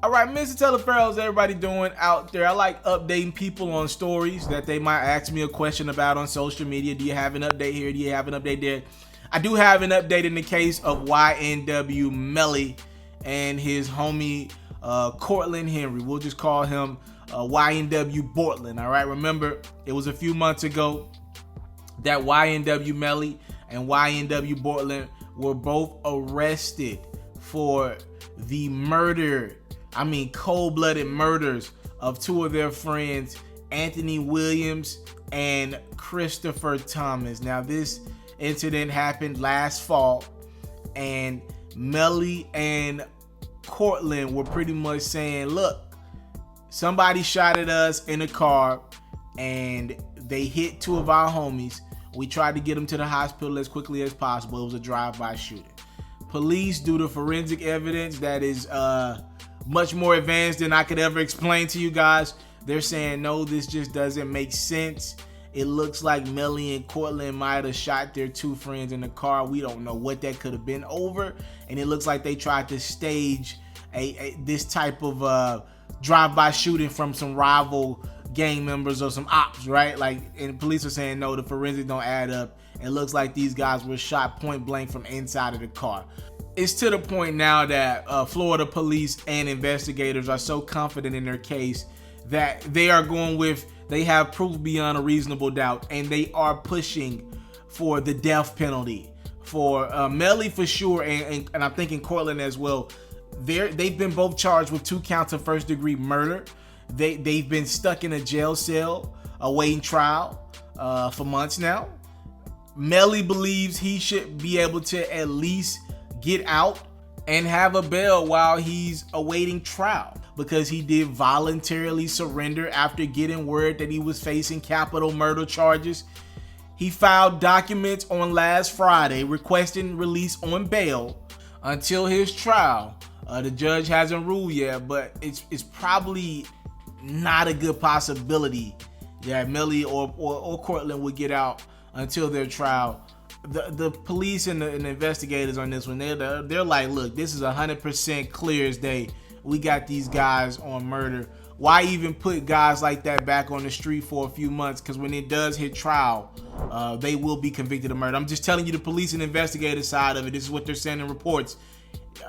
All right, Mr. TALIAFERRO'S, everybody doing out there? I like updating people on stories that they might ask me a question about on social media. Do you have an update here? Do you have an update there? I do have an update in the case of YNW Melly and his homie Cortland Henry. We'll just call him YNW Bortland. All right, remember it was a few months ago that YNW Melly and YNW Bortland were both arrested for the cold-blooded murders of two of their friends, Anthony Williams and Christopher Thomas. Now, this incident happened last fall, and Melly and Cortland were pretty much saying, look, somebody shot at us in a car, and they hit two of our homies. We tried to get them to the hospital as quickly as possible. It was a drive-by shooting. Police, due to forensic evidence that is much more advanced than I could ever explain to you guys, they're saying, no, this just doesn't make sense. It looks like Melly and Cortland might have shot their two friends in the car. We don't know what that could have been over. And it looks like they tried to stage this type of drive-by shooting from some rival gang members or some ops, right? Like, and police are saying, no, the forensics don't add up. It looks like these guys were shot point blank from inside of the car. It's to the point now that Florida police and investigators are so confident in their case that they are going with, they have proof beyond a reasonable doubt, and they are pushing for the death penalty for Melly for sure, and I'm thinking Cortland as well. They've been both charged with 2 counts of first-degree murder. They've been stuck in a jail cell awaiting trial for months now. Melly believes he should be able to at least get out and have a bail while he's awaiting trial, because he did voluntarily surrender after getting word that he was facing capital murder charges. He filed documents on last Friday requesting release on bail until his trial. The judge hasn't ruled yet, but it's probably not a good possibility that Melly or Cortland would get out until their trial. The police and the investigators on this one, they're like, look, this is 100% clear as day. We got these guys on murder. Why even put guys like that back on the street for a few months? Because when it does hit trial, they will be convicted of murder. I'm just telling you the police and investigator side of it. This is what they're saying in reports.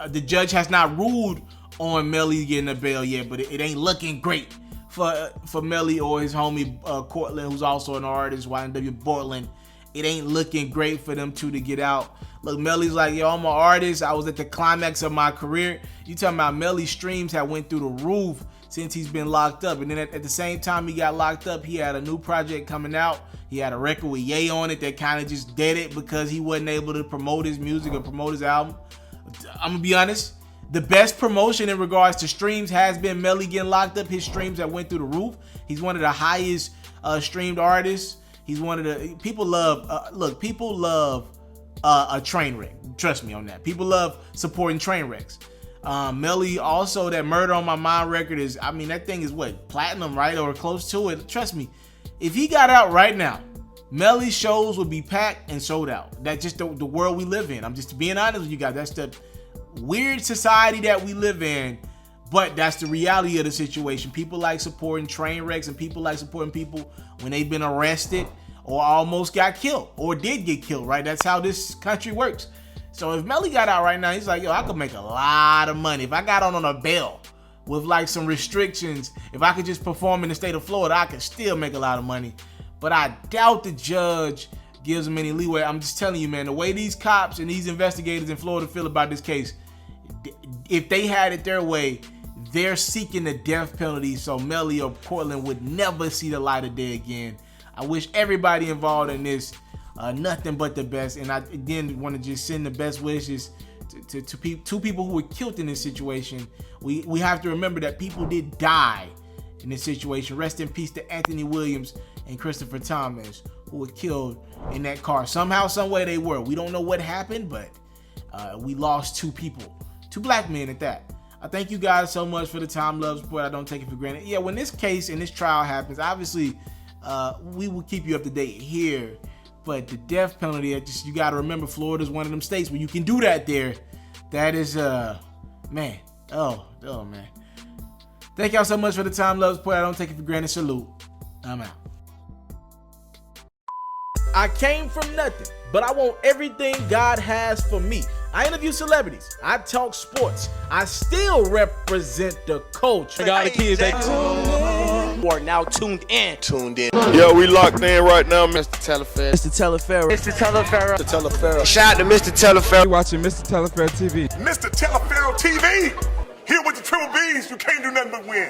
The judge has not ruled on Melly getting a bail yet, but it ain't looking great for Melly or his homie Cortland, who's also an artist, YNW Bortland. It ain't looking great for them two to get out. Look, Melly's like, yo, I'm an artist. I was at the climax of my career. You talking about Melly's streams have went through the roof since he's been locked up. And then at the same time he got locked up, he had a new project coming out. He had a record with Ye on it that kind of just dead it because he wasn't able to promote his music or promote his album. I'm gonna be honest, the best promotion in regards to streams has been Melly getting locked up. His streams have went through the roof. He's one of the highest streamed artists. He's one of the people love. People love a train wreck. Trust me on that. People love supporting train wrecks. Melly also, that Murder on My Mind record is, I mean, that thing is what, platinum, right, or close to it. Trust me, if he got out right now, Melly's shows would be packed and sold out. That's just the world we live in. I'm just being honest with you guys. That's the weird society that we live in, but that's the reality of the situation. People like supporting train wrecks, and people like supporting people when they've been arrested or almost got killed or did get killed, right? That's how this country works. So if Melly got out right now, he's like, yo, I could make a lot of money. If I got on a bail with like some restrictions, if I could just perform in the state of Florida, I could still make a lot of money. But I doubt the judge gives him any leeway. I'm just telling you, man, the way these cops and these investigators in Florida feel about this case, if they had it their way, they're seeking the death penalty so Melly or Cortland would never see the light of day again. I wish everybody involved in this nothing but the best, and I again want to just send the best wishes to two people who were killed in this situation. We have to remember that people did die in this situation. Rest in peace to Anthony Williams and Christopher Thomas, who were killed in that car. Somehow, some way they were. We don't know what happened, but we lost 2 people, 2 black men at that. I thank you guys so much for the time, love, support. I don't take it for granted. Yeah, when this case and this trial happens, obviously we will keep you up to date here. But the death penalty, you got to remember, Florida is one of them states where you can do that there. That is, man. Oh, man. Thank y'all so much for the time, love, support. I don't take it for granted. Salute. I'm out. I came from nothing, but I want everything God has for me. I interview celebrities. I talk sports. I still represent the culture. All the kids, they are now tuned in. Yo, we locked in right now, Mr. TALIAFERRO. Mr. Taliaferro. Shout out to Mr. Taliaferro. You're watching Mr. Taliaferro TV. Mr. Taliaferro TV, here with the triple B's, you can't do nothing but win.